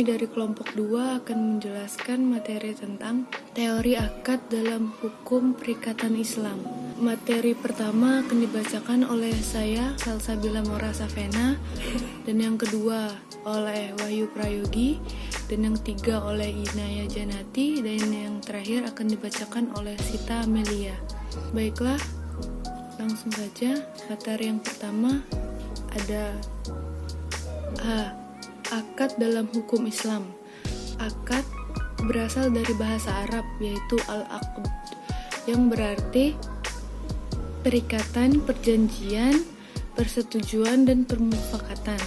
Kami dari kelompok 2 akan menjelaskan materi tentang teori akad dalam hukum perikatan Islam. Materi pertama akan dibacakan oleh saya, Salsabila Mora Safena, dan yang kedua oleh Wahyu Prayogi, dan yang ketiga oleh Inaya Janati, dan yang terakhir akan dibacakan oleh Sita Amelia. Baiklah, langsung saja. Materi yang pertama ada akad dalam hukum Islam. Akad berasal dari bahasa Arab, yaitu al-aqd, yang berarti perikatan, perjanjian, persetujuan, dan permufakatan.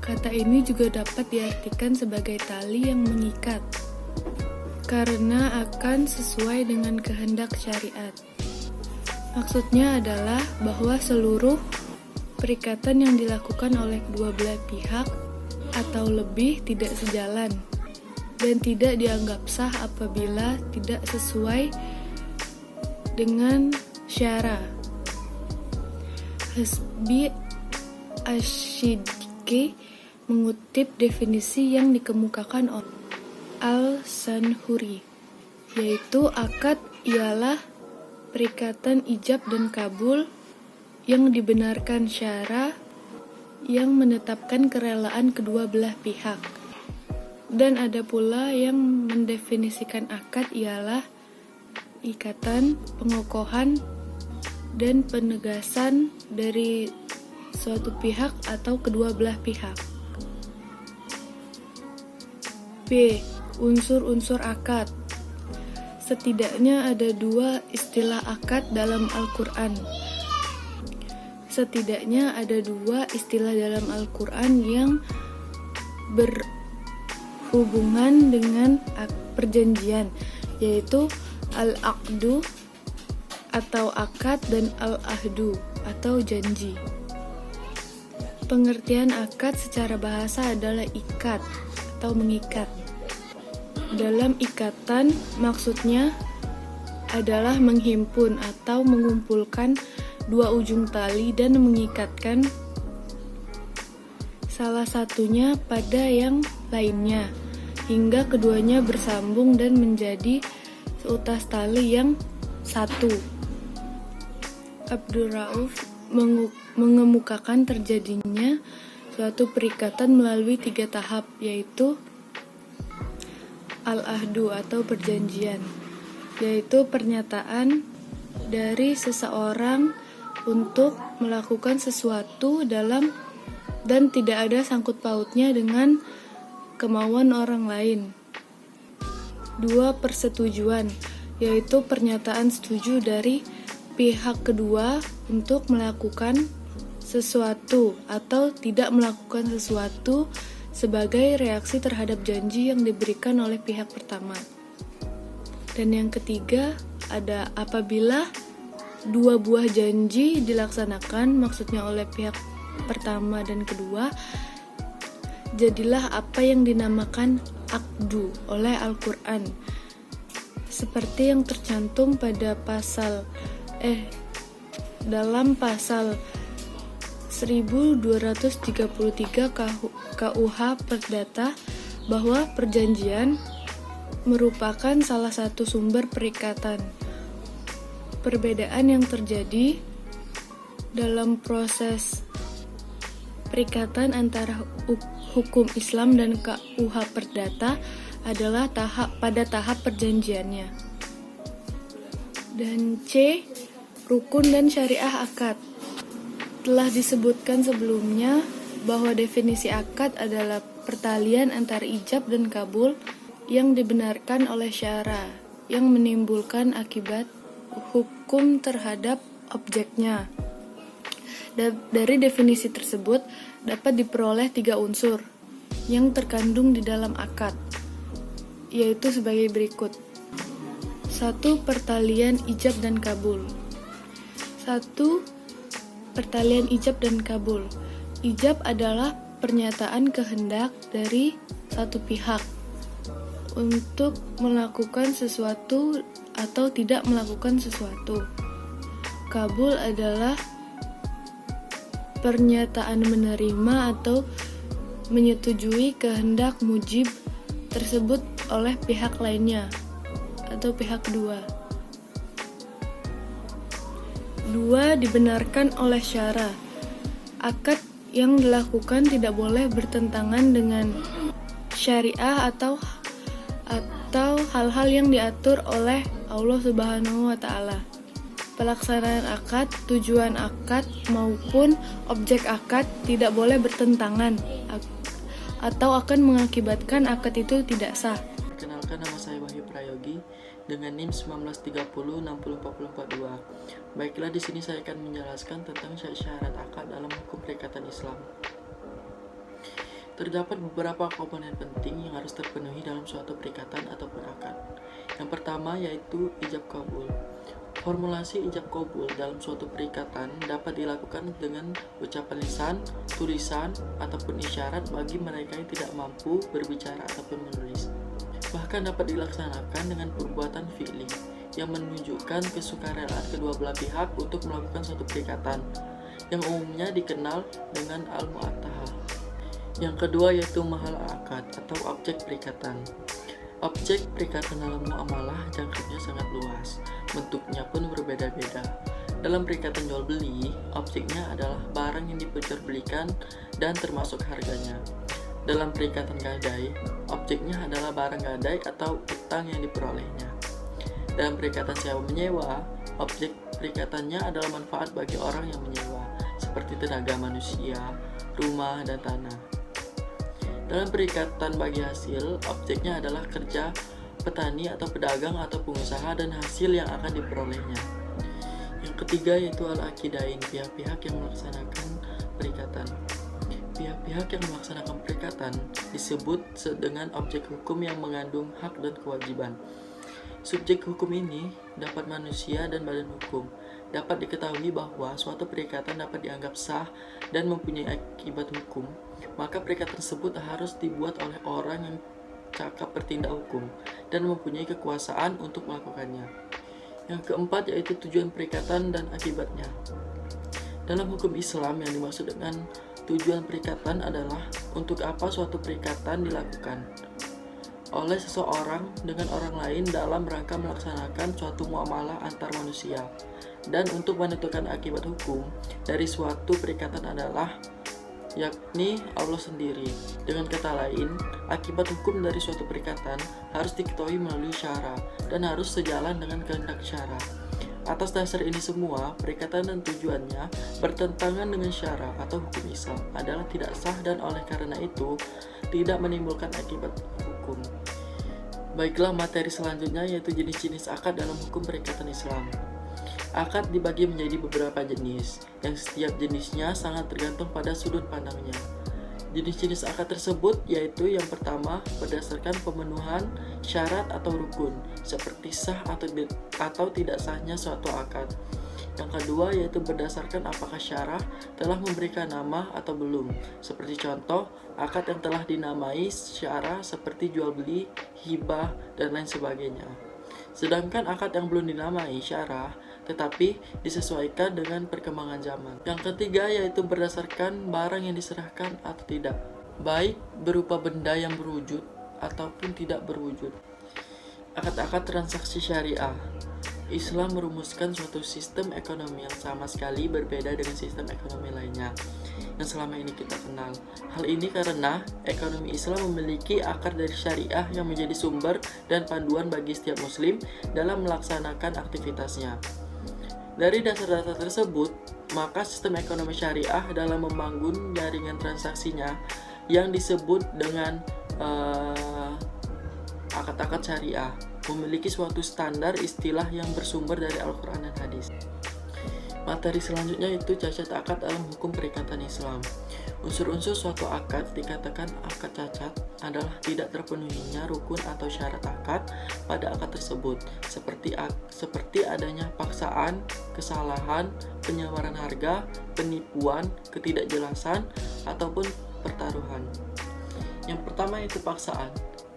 Kata ini juga dapat diartikan sebagai tali yang mengikat, karena akan sesuai dengan kehendak syariat. Maksudnya adalah bahwa seluruh perikatan yang dilakukan oleh kedua belah pihak atau lebih tidak sejalan dan tidak dianggap sah apabila tidak sesuai dengan syara. Hasbi Asyidki mengutip definisi yang dikemukakan oleh Al-Sanhuri, yaitu akad ialah perikatan ijab dan kabul yang dibenarkan syara yang menetapkan kerelaan kedua belah pihak. Dan ada pula yang mendefinisikan akad ialah ikatan, pengokohan, dan penegasan dari suatu pihak atau kedua belah pihak. B. Unsur-unsur akad. Setidaknya ada dua istilah akad dalam Al-Quran. Setidaknya ada dua istilah dalam Al-Quran yang berhubungan dengan perjanjian, yaitu al-aqdu atau akad dan al-ahdu atau janji. Pengertian akad secara bahasa adalah ikat atau mengikat. Dalam ikatan maksudnya adalah menghimpun atau mengumpulkan dua ujung tali dan mengikatkan salah satunya pada yang lainnya hingga keduanya bersambung dan menjadi seutas tali yang satu. Abdul Rauf mengemukakan terjadinya suatu perikatan melalui 3 tahap, yaitu al-ahdu atau perjanjian, yaitu pernyataan dari seseorang untuk melakukan sesuatu dalam dan tidak ada sangkut pautnya dengan kemauan orang lain. 2. Persetujuan, yaitu pernyataan setuju dari pihak kedua untuk melakukan sesuatu atau tidak melakukan sesuatu sebagai reaksi terhadap janji yang diberikan oleh pihak pertama. Dan yang ketiga ada apabila dua buah janji dilaksanakan, maksudnya oleh pihak pertama dan kedua, jadilah apa yang dinamakan akdu oleh Al-Quran, seperti yang tercantum pada dalam pasal 1233 KUH Perdata, bahwa perjanjian merupakan salah satu sumber perikatan. Perbedaan yang terjadi dalam proses perikatan antara hukum Islam dan KUH Perdata adalah pada tahap perjanjiannya. Dan C. Rukun dan syariah akad. Telah disebutkan sebelumnya bahwa definisi akad adalah pertalian antara ijab dan kabul yang dibenarkan oleh syara, yang menimbulkan akibat hukum terhadap objeknya. Dari definisi tersebut dapat diperoleh 3 unsur yang terkandung di dalam akad, yaitu sebagai berikut. 1. Pertalian ijab dan kabul. 1. Pertalian ijab dan kabul. Ijab adalah pernyataan kehendak dari satu pihak untuk melakukan sesuatu atau tidak melakukan sesuatu. Kabul adalah pernyataan menerima atau menyetujui kehendak mujib tersebut oleh pihak lainnya atau pihak kedua. 2. Dibenarkan oleh syara. Akad yang dilakukan tidak boleh bertentangan dengan syariah atau hal-hal yang diatur oleh Allah Subhanahu wa Ta'ala. Pelaksanaan akad, tujuan akad maupun objek akad tidak boleh bertentangan atau akan mengakibatkan akad itu tidak sah. Perkenalkan, nama saya Wahyu Prayogi dengan NIM 1930604042. Baiklah, di sini saya akan menjelaskan tentang syarat akad dalam hukum perikatan Islam. Terdapat beberapa komponen penting yang harus terpenuhi dalam suatu perikatan ataupun akad. Yang pertama yaitu ijab kabul. Formulasi ijab kabul dalam suatu perikatan dapat dilakukan dengan ucapan lisan, tulisan, ataupun isyarat bagi mereka yang tidak mampu berbicara ataupun menulis. Bahkan dapat dilaksanakan dengan perbuatan fi'li yang menunjukkan kesukarelaan kedua belah pihak untuk melakukan suatu perikatan, yang umumnya dikenal dengan al-mu'ataha. Yang kedua yaitu mahal akad atau objek perikatan. Objek perikatan dalam muamalah jangkauannya sangat luas, bentuknya pun berbeda-beda. Dalam perikatan jual beli, objeknya adalah barang yang diperjualbelikan dan termasuk harganya. Dalam perikatan gadai, objeknya adalah barang gadai atau utang yang diperolehnya. Dalam perikatan sewa menyewa, objek perikatannya adalah manfaat bagi orang yang menyewa, seperti tenaga manusia, rumah, dan tanah. Dalam perikatan bagi hasil, objeknya adalah kerja petani atau pedagang atau pengusaha dan hasil yang akan diperolehnya. Yang ketiga yaitu al-aqidain, pihak-pihak yang melaksanakan perikatan. Pihak-pihak yang melaksanakan perikatan disebut dengan objek hukum yang mengandung hak dan kewajiban. Subjek hukum ini dapat manusia dan badan hukum. Dapat diketahui bahwa suatu perikatan dapat dianggap sah dan mempunyai akibat hukum, maka perikatan tersebut harus dibuat oleh orang yang cakap bertindak hukum dan mempunyai kekuasaan untuk melakukannya. Yang keempat yaitu tujuan perikatan dan akibatnya. Dalam hukum Islam, yang dimaksud dengan tujuan perikatan adalah untuk apa suatu perikatan dilakukan oleh seseorang dengan orang lain dalam rangka melaksanakan suatu muamalah antar manusia, dan untuk menentukan akibat hukum dari suatu perikatan adalah yakni Allah sendiri. Dengan kata lain, akibat hukum dari suatu perikatan harus diketahui melalui syara dan harus sejalan dengan kehendak syara. Atas dasar ini semua, perikatan dan tujuannya bertentangan dengan syara atau hukum Islam adalah tidak sah dan oleh karena itu tidak menimbulkan akibat hukum. Baiklah, materi selanjutnya yaitu jenis-jenis akad dalam hukum perikatan Islam. Akad dibagi menjadi beberapa jenis, yang setiap jenisnya sangat tergantung pada sudut pandangnya. Jenis-jenis akad tersebut yaitu yang pertama berdasarkan pemenuhan syarat atau rukun, seperti sah atau tidak sahnya suatu akad. Yang kedua yaitu berdasarkan apakah syarah telah memberikan nama atau belum, seperti contoh akad yang telah dinamai syarah seperti jual beli, hibah, dan lain sebagainya. Sedangkan akad yang belum dinamai syarah tetapi disesuaikan dengan perkembangan zaman. Yang ketiga yaitu berdasarkan barang yang diserahkan atau tidak, baik berupa benda yang berwujud ataupun tidak berwujud. Akad-akad transaksi syariah. Islam merumuskan suatu sistem ekonomi yang sama sekali berbeda dengan sistem ekonomi lainnya yang selama ini kita kenal. Hal ini karena ekonomi Islam memiliki akar dari syariah yang menjadi sumber dan panduan bagi setiap muslim dalam melaksanakan aktivitasnya. Dari dasar-dasar tersebut, maka sistem ekonomi syariah dalam membangun jaringan transaksinya yang disebut dengan akad-akad syariah memiliki suatu standar istilah yang bersumber dari Al-Quran dan Hadis. Materi selanjutnya yaitu cacat akad dalam hukum perikatan Islam. Unsur-unsur suatu akad dikatakan akad cacat adalah tidak terpenuhinya rukun atau syarat akad pada akad tersebut, seperti adanya paksaan, kesalahan, penyamaran harga, penipuan, ketidakjelasan, ataupun pertaruhan. Yang pertama yaitu paksaan.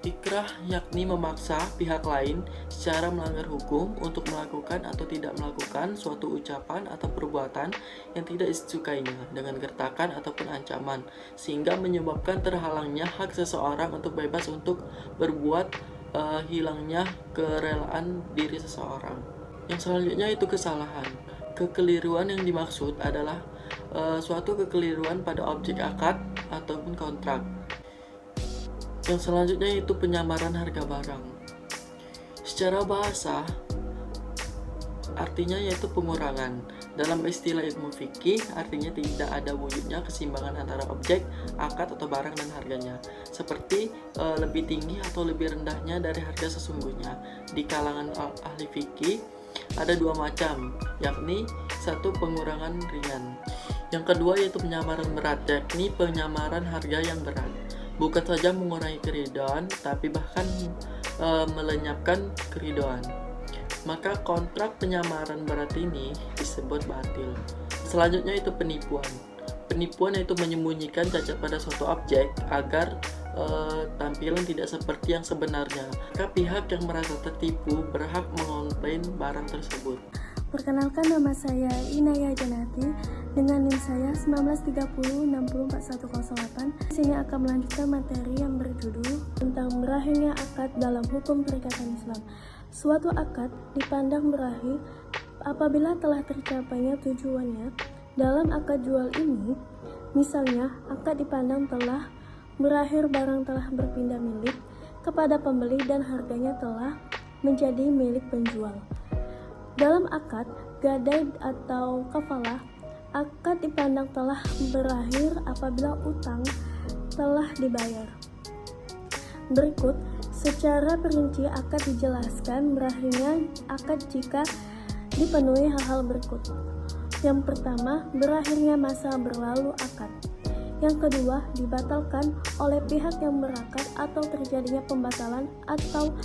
Ikrah yakni memaksa pihak lain secara melanggar hukum untuk melakukan atau tidak melakukan suatu ucapan atau perbuatan yang tidak disukainya dengan gertakan ataupun ancaman, sehingga menyebabkan terhalangnya hak seseorang untuk bebas untuk berbuat, hilangnya kerelaan diri seseorang. Yang selanjutnya itu kesalahan. Kekeliruan yang dimaksud adalah suatu kekeliruan pada objek akad ataupun kontrak. Yang selanjutnya itu penyamaran harga barang. Secara bahasa, artinya yaitu pengurangan. Dalam istilah ilmu fikih, artinya tidak ada wujudnya keseimbangan antara objek, akad, atau barang dan harganya. Seperti lebih tinggi atau lebih rendahnya dari harga sesungguhnya. Di kalangan ahli fikih, ada dua macam, yakni satu pengurangan ringan. Yang kedua yaitu penyamaran berat, yakni penyamaran harga yang berat. Bukan saja mengurangi keridhaan, tapi bahkan melenyapkan keridhaan. Maka kontrak penyamaran berat ini disebut batil. Selanjutnya itu penipuan. Penipuan yaitu menyembunyikan cacat pada suatu objek agar tampilan tidak seperti yang sebenarnya. Maka pihak yang merasa tertipu berhak mengonplain barang tersebut. Perkenalkan, nama saya Inaya Janati dengan NIM saya 1930 64108. Di sini akan melanjutkan materi yang berjudul tentang berakhirnya akad dalam hukum perikatan Islam. Suatu akad dipandang berakhir apabila telah tercapainya tujuannya. Dalam akad jual ini, misalnya akad dipandang telah berakhir, barang telah berpindah milik kepada pembeli dan harganya telah menjadi milik penjual. Dalam akad gadai atau kafalah, akad dipandang telah berakhir apabila utang telah dibayar. Berikut secara perinci akad dijelaskan berakhirnya akad jika dipenuhi hal-hal berikut. Yang pertama, berakhirnya masa berlalu akad. Yang kedua, dibatalkan oleh pihak yang berakad atau terjadinya pembatalan atau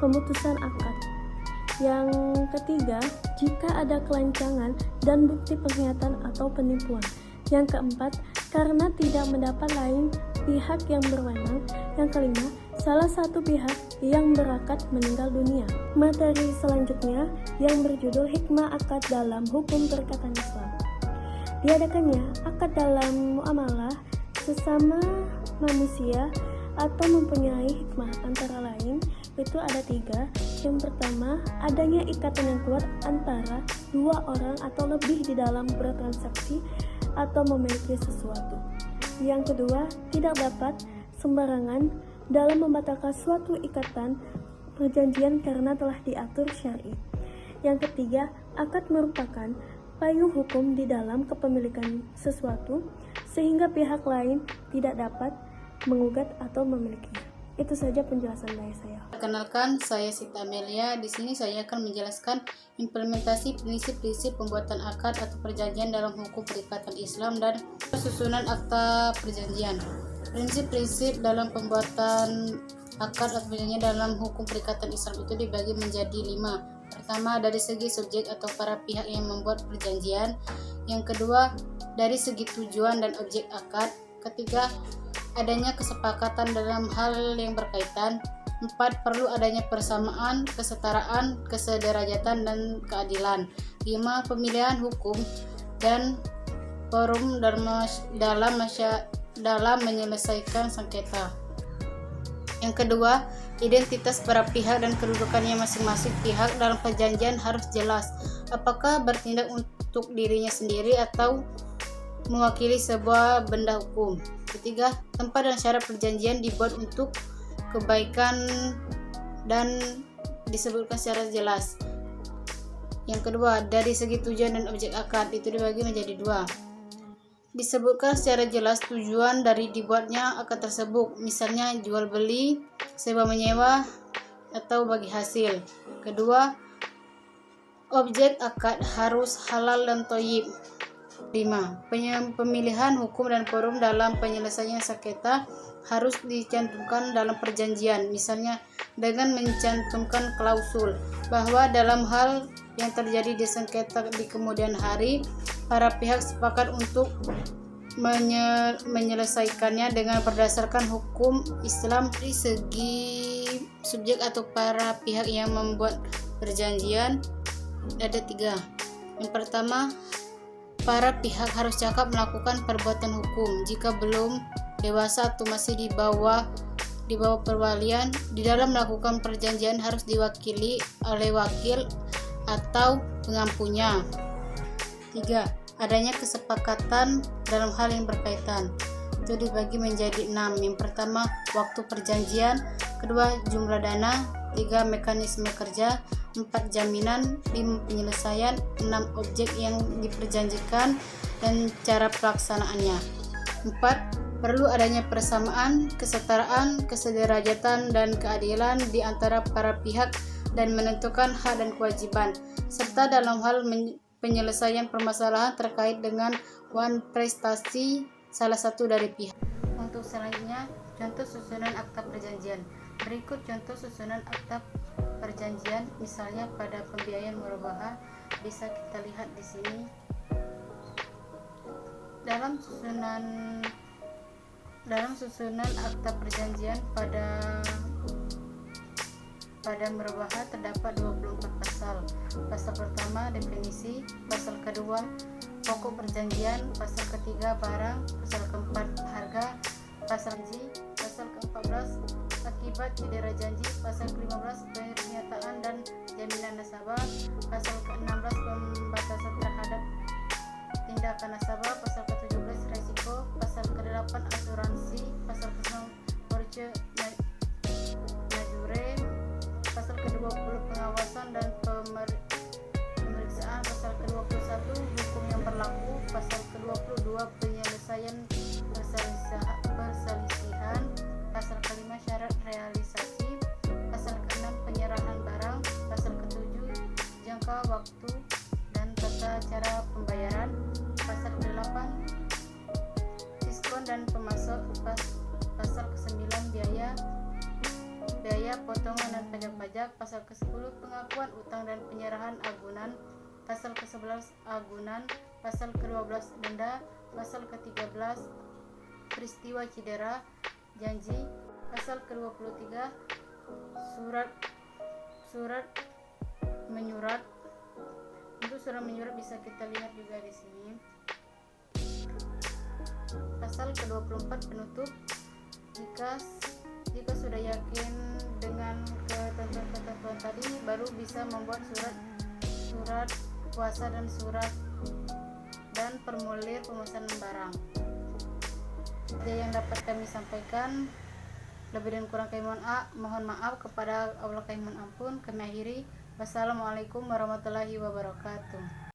pemutusan akad. Yang ketiga, jika ada kelancangan dan bukti pengkhianatan atau penipuan. Yang keempat, karena tidak mendapat lain pihak yang berwenang. Yang kelima, salah satu pihak yang berakad meninggal dunia. Materi selanjutnya yang berjudul Hikmah Akad dalam Hukum Perikatan Islam. Diadakannya akad dalam muamalah sesama manusia atau mempunyai hikmah antara lain itu ada 3. Yang pertama, adanya ikatan yang kuat antara dua orang atau lebih di dalam bertransaksi atau memiliki sesuatu. Yang kedua, tidak dapat sembarangan dalam membatalkan suatu ikatan perjanjian karena telah diatur syar'i. Yang ketiga, akad merupakan payung hukum di dalam kepemilikan sesuatu sehingga pihak lain tidak dapat menggugat atau memilikinya. Itu saja penjelasan dari saya. Perkenalkan, saya Sita Amelia. Di sini saya akan menjelaskan implementasi prinsip-prinsip pembuatan akad atau perjanjian dalam hukum perikatan Islam dan susunan akta perjanjian. Prinsip-prinsip dalam pembuatan akad atau perjanjian dalam hukum perikatan Islam itu dibagi menjadi 5. Pertama, dari segi subjek atau para pihak yang membuat perjanjian. Yang kedua, dari segi tujuan dan objek akad. Ketiga, adanya kesepakatan dalam hal yang berkaitan. 4. Perlu adanya persamaan, kesetaraan, kesederajatan, dan keadilan. 5. Pemilihan hukum dan forum dalam menyelesaikan sengketa. Yang kedua, identitas para pihak dan kedudukannya masing-masing pihak dalam perjanjian harus jelas. Apakah bertindak untuk dirinya sendiri atau mewakili sebuah benda hukum. Ketiga, tempat dan syarat perjanjian dibuat untuk kebaikan dan disebutkan secara jelas. Yang kedua, dari segi tujuan dan objek akad itu dibagi menjadi 2. Disebutkan secara jelas tujuan dari dibuatnya akad tersebut, misalnya jual beli, sewa menyewa, atau bagi hasil. Kedua, objek akad harus halal dan thayyib. 5. Pemilihan hukum dan forum dalam penyelesaian sengketa harus dicantumkan dalam perjanjian, misalnya dengan mencantumkan klausul bahwa dalam hal yang terjadi di sengketa di kemudian hari, para pihak sepakat untuk menyelesaikannya dengan berdasarkan hukum Islam. Dari segi subjek atau para pihak yang membuat perjanjian ada 3. Yang pertama, para pihak harus cakap melakukan perbuatan hukum. Jika belum dewasa atau masih di bawah perwalian, di dalam melakukan perjanjian harus diwakili oleh wakil atau pengampunya. 3. Adanya kesepakatan dalam hal yang berkaitan. Itu dibagi menjadi 6. Yang pertama, waktu perjanjian. Kedua, jumlah dana. 3. Mekanisme kerja. 4. Jaminan. 5. Penyelesaian. 6. Objek yang diperjanjikan dan cara pelaksanaannya. 4. Perlu adanya persamaan, kesetaraan, kesederajatan, dan keadilan di antara para pihak dan menentukan hak dan kewajiban, serta dalam hal penyelesaian permasalahan terkait dengan prestasi salah satu dari pihak. Untuk selanjutnya, contoh susunan akta perjanjian. Berikut contoh susunan akta perjanjian, misalnya pada pembiayaan murabahah, bisa kita lihat di sini. Dalam susunan akta perjanjian pada murabahah terdapat 24 pasal. Pasal pertama definisi, pasal kedua pokok perjanjian, pasal ketiga barang, pasal keempat harga, pasal janji, pasal ke-14 akibat cedera janji, pasal ke-15 pernyataan dan jaminan nasabah, pasal ke-16 pembatasan terhadap tindakan nasabah, pasal ke-17 resiko, pasal ke-8 asuransi, pasal ke-9 force majeure, pasal ke-20 pengawasan dan pemeriksaan, pasal ke-21 hukum yang berlaku, pasal ke-22 penyelesaian perselisihan, pasal ke-5 syarat realisasi, pasal ke-6 penyerahan barang, pasal ke-7 jangka waktu dan tata cara pembayaran, pasal ke-8 diskon dan pemasok, pasal ke-9 biaya potongan dan pajak-pajak, pasal ke-10 pengakuan utang dan penyerahan agunan, pasal ke-11 agunan, pasal ke-12 denda, pasal ke-13 peristiwa cedera janji, pasal ke-23 surat menyurat. Untuk surat menyurat bisa kita lihat juga di sini. Pasal ke-24 penutup. Jika sudah yakin dengan ketentuan-ketentuan tadi, baru bisa membuat surat kuasa dan formulir pemesanan barang. Itu yang dapat kami sampaikan. Lebih dan kurang kami mohon maaf. Kepada Allah kami mohon ampun. Kami akhiri. Wassalamualaikum warahmatullahi wabarakatuh.